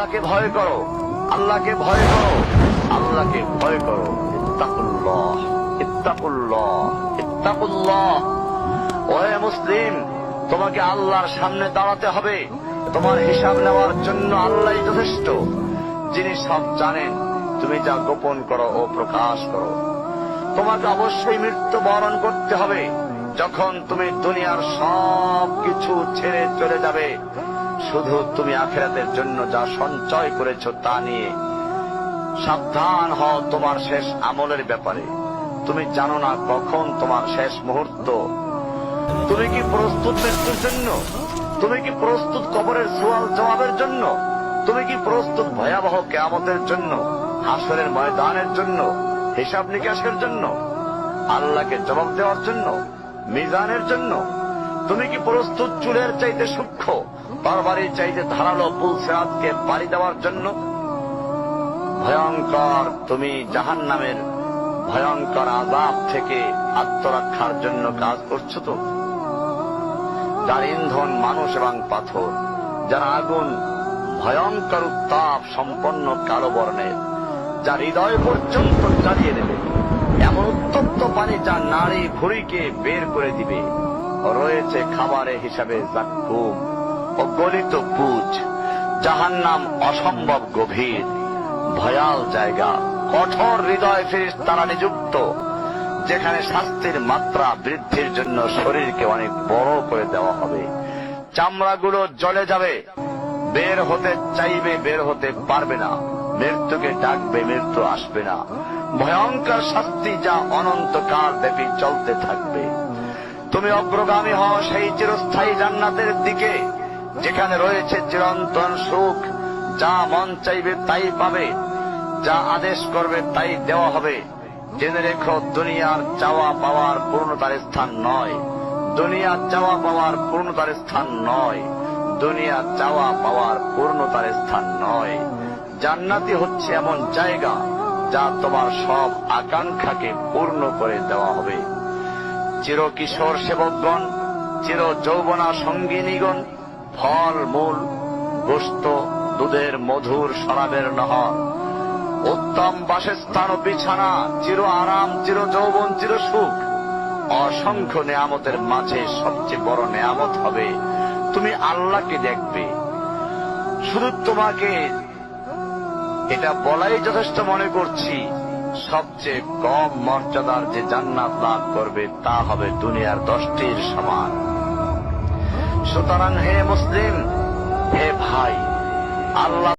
আল্লাহকে ভয় করো, আল্লাহকে ভয় করো, আল্লাহকে ভয় করো। ইত্তাকুল্লাহ, ইত্তাকুল্লাহ, ইত্তাকুল্লাহ। ওহে মুসলিম, তোমাকে আল্লাহর সামনে দাঁড়াতে হবে। তোমার হিসাব নেওয়ার জন্য আল্লাহই যথেষ্ট, যিনি সব জানেন। তুমি যা গোপন করো ও প্রকাশ করো। তোমাকে অবশ্যই মৃত্যু বরণ করতে হবে। যখন তুমি দুনিয়ার সব কিছু ছেড়ে চলে যাবে, শুধু তুমি আখিরাতের জন্য যা সঞ্চয় করেছ তা নিয়ে সাবধান হও তোমার শেষ আমলের ব্যাপারে। তুমি জানো না কখন তোমার শেষ মুহূর্ত। তুমি কি প্রস্তুত মৃত্যুর জন্য? তুমি কি প্রস্তুত কবরের সওয়াল জবাবের জন্য? তুমি কি প্রস্তুত ভয়াবহ কিয়ামতের জন্য, হাসরের ময়দানের জন্য, হিসাব নিকাশের জন্য, আল্লাহকে জবাব দেওয়ার জন্য, মিজানের জন্য? তুমি কি প্রস্তুত চুলের চাইতে সূক্ষ্ম, তরবারির চাইতে ধারালো পুলসিরাতকে পাড়ি দেওয়ার জন্য? ভয়ঙ্কর তুমি জাহান্নামের ভয়ঙ্কর আযাব থেকে আত্মরক্ষার জন্য কাজ করছো তো? যার ইন্ধন মানুষ এবং পাথর, যারা আগুন ভয়ঙ্কর উত্তাপ সম্পন্ন কালো বর্ণের, যা হৃদয় পর্যন্ত জ্বালিয়ে দেবে, এমন উত্তপ্ত পানি যা নাড়ি ভুঁড়িকে বের করে দিবে। রয়েছে খাবারের হিসাবে জাক্কুম ও গলিত পুঁজ। জাহান্নাম অসম্ভব গভীর, ভয়াল জায়গা, কঠোর হৃদয় ফেরেশতারা নিযুক্ত, যেখানে শাস্তির মাত্রা বৃদ্ধির জন্য শরীরকে অনেক বড় করে দেওয়া হবে। চামড়াগুলো জ্বলে যাবে, বের হতে চাইবে, বের হতে পারবে না। মৃত্যুকে ডাকবে, মৃত্যু আসবে না। ভয়ঙ্কর শাস্তি যা অনন্তকাল ব্যাপী চলতে থাকবে। তুমি অগ্রগামী হও সেই চিরস্থায়ী জান্নাতের দিকে, যেখানে রয়েছে চিরন্তন সুখ। যা মন চাইবে তাই পাবে, যা আদেশ করবে তাই দেওয়া হবে। জেনে রেখো, দুনিয়ার চাওয়া পাওয়ার পূর্ণতার স্থান নয়। দুনিয়ার চাওয়া পাওয়ার পূর্ণতার স্থান নয়। দুনিয়ার চাওয়া পাওয়ার পূর্ণতার স্থান নয়। জান্নাতি হচ্ছে এমন জায়গা যা তোমার সব আকাঙ্ক্ষাকে পূর্ণ করে দেওয়া হবে। চির কিশোর সেবকগণ, চির যৌবনা সঙ্গিনীগণ, ফল মূল, গোশত, দুধের মধুর শরাবের নহর, উত্তম বাসস্থান ও বিছানা, চির আরাম, চির যৌবন, চির সুখ, অসংখ্য নেয়ামতের মাঝে সবচেয়ে বড় নেয়ামত হবে তুমি আল্লাহকে দেখবে। শুধু তোমাকে এটা বলাই যথেষ্ট মনে করছি, সবচেয়ে কম মর্যাদার যে জান্নাত লাভ করবে তা হবে দুনিয়ার 10টির সমান। সুতরাং হে মুসলিম, হে ভাই, আল্লাহ